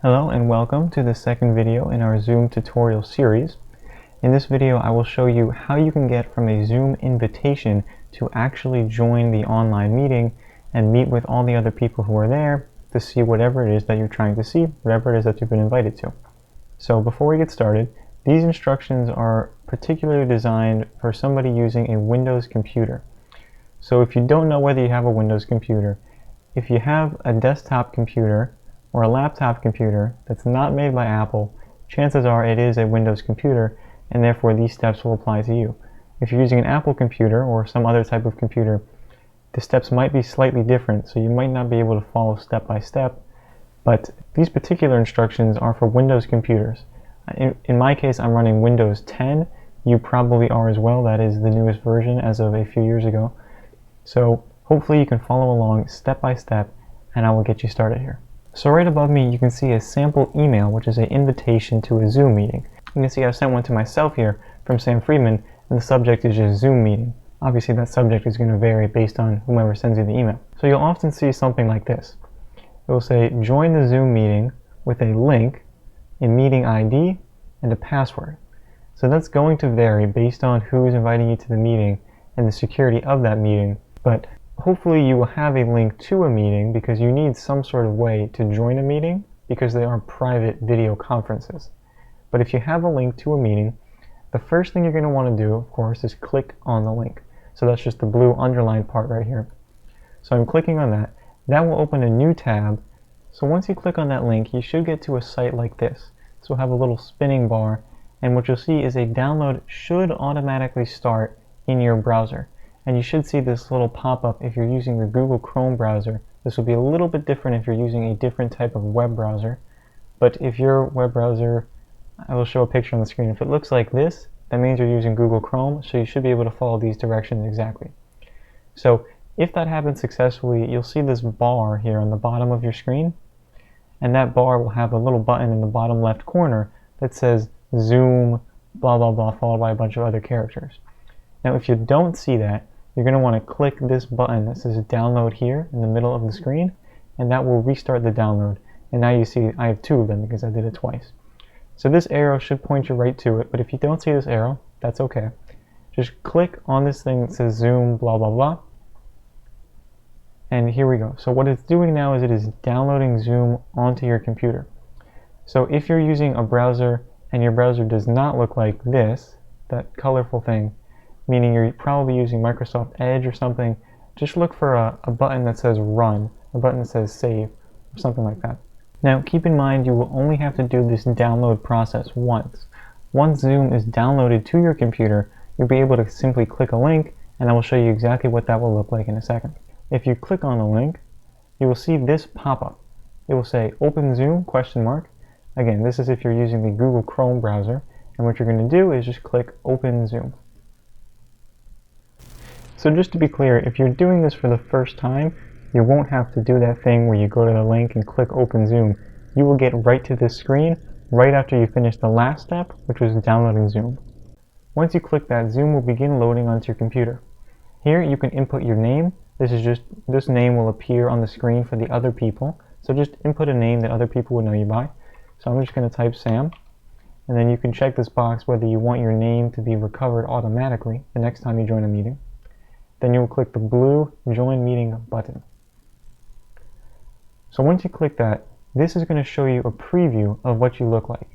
Hello and welcome to the second video in our Zoom tutorial series. In this video I will show you how you can get from a Zoom invitation to actually join the online meeting and meet with all the other people who are there to see whatever it is that you're trying to see, whatever it is that you've been invited to. So before we get started, these instructions are particularly designed for somebody using a Windows computer. So if you don't know whether you have a Windows computer, if you have a desktop computer or a laptop computer that's not made by Apple, chances are it is a Windows computer, and therefore these steps will apply to you. If you're using an Apple computer or some other type of computer, the steps might be slightly different, so you might not be able to follow step by step, but these particular instructions are for Windows computers. In my case, I'm running Windows 10. You probably are as well. That is the newest version as of a few years ago. So hopefully you can follow along step by step, and I will get you started here. So right above me you can see a sample email, which is an invitation to a Zoom meeting. You can see I've sent one to myself here from Sam Friedman, and the subject is just Zoom meeting. Obviously that subject is going to vary based on whomever sends you the email. So you'll often see something like this. It will say join the Zoom meeting with a link, a meeting ID, and a password. So that's going to vary based on who is inviting you to the meeting and the security of that meeting, but hopefully you will have a link to a meeting because you need some sort of way to join a meeting because they are private video conferences. But if you have a link to a meeting, the first thing you're going to want to do, of course, is click on the link. So that's just the blue underlined part right here. So I'm clicking on that. That will open a new tab. So once you click on that link, you should get to a site like this. So we'll have a little spinning bar, and what you'll see is a download should automatically start in your browser. And you should see this little pop-up if you're using the Google Chrome browser. This will be a little bit different if you're using a different type of web browser. But if your web browser, I will show a picture on the screen. If it looks like this, that means you're using Google Chrome, so you should be able to follow these directions exactly. So if that happens successfully, you'll see this bar here on the bottom of your screen, and that bar will have a little button in the bottom left corner that says Zoom blah blah blah followed by a bunch of other characters. Now if you don't see that, you're going to want to click this button that says download here in the middle of the screen, and that will restart the download. And now you see I have two of them because I did it twice. So this arrow should point you right to it, but if you don't see this arrow, that's okay. Just click on this thing that says Zoom blah blah blah, and here we go. So what it's doing now is it is downloading Zoom onto your computer. So if you're using a browser and your browser does not look like this, that colorful thing, meaning you're probably using Microsoft Edge or something, just look for a button that says run, a button that says save, or something like that. Now keep in mind you will only have to do this download process once. Once Zoom is downloaded to your computer, you'll be able to simply click a link, and I will show you exactly what that will look like in a second. If you click on the link, you will see this pop-up. It will say open Zoom ? Again, this is if you're using the Google Chrome browser, and what you're going to do is just click open Zoom. So just to be clear, if you're doing this for the first time, you won't have to do that thing where you go to the link and click open Zoom. You will get right to this screen right after you finish the last step, which was downloading Zoom. Once you click that, Zoom will begin loading onto your computer. Here you can input your name. This name will appear on the screen for the other people. So just input a name that other people will know you by. So I'm just going to type Sam. And then you can check this box whether you want your name to be recovered automatically the next time you join a meeting. Then you will click the blue Join Meeting button. So once you click that, this is going to show you a preview of what you look like.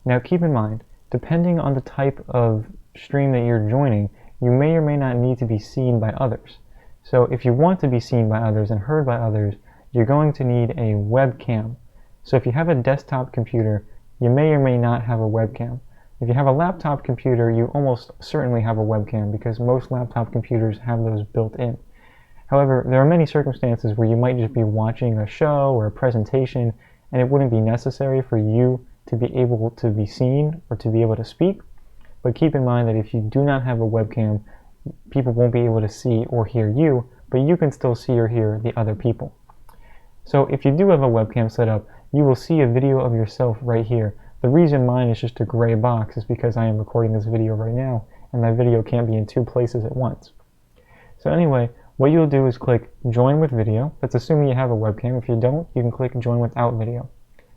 Now keep in mind, depending on the type of stream that you're joining, you may or may not need to be seen by others. So if you want to be seen by others and heard by others, you're going to need a webcam. So if you have a desktop computer, you may or may not have a webcam. If you have a laptop computer, you almost certainly have a webcam because most laptop computers have those built in. However, there are many circumstances where you might just be watching a show or a presentation and it wouldn't be necessary for you to be able to be seen or to be able to speak. But keep in mind that if you do not have a webcam, people won't be able to see or hear you, but you can still see or hear the other people. So if you do have a webcam set up, you will see a video of yourself right here. The reason mine is just a gray box is because I am recording this video right now, and my video can't be in two places at once. So anyway, what you'll do is click Join with Video. That's assuming you have a webcam. If you don't, you can click Join without video.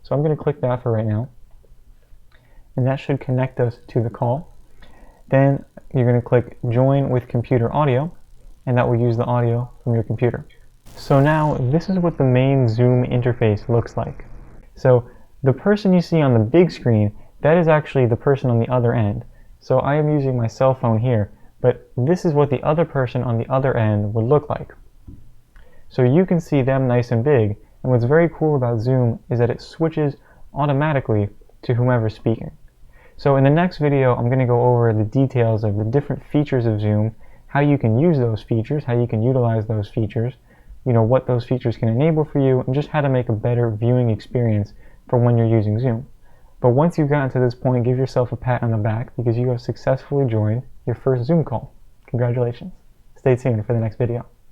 So I'm going to click that for right now, and that should connect us to the call. Then you're going to click Join with Computer Audio, and that will use the audio from your computer. So now this is what the main Zoom interface looks like. So the person you see on the big screen, that is actually the person on the other end. So I am using my cell phone here, but this is what the other person on the other end would look like. So you can see them nice and big, and what's very cool about Zoom is that it switches automatically to whomever's speaking. So in the next video, I'm going to go over the details of the different features of Zoom, how you can use those features, how you can utilize those features, what those features can enable for you, and just how to make a better viewing experience for when you're using Zoom. But once you've gotten to this point, give yourself a pat on the back because you have successfully joined your first Zoom call. Congratulations. Stay tuned for the next video.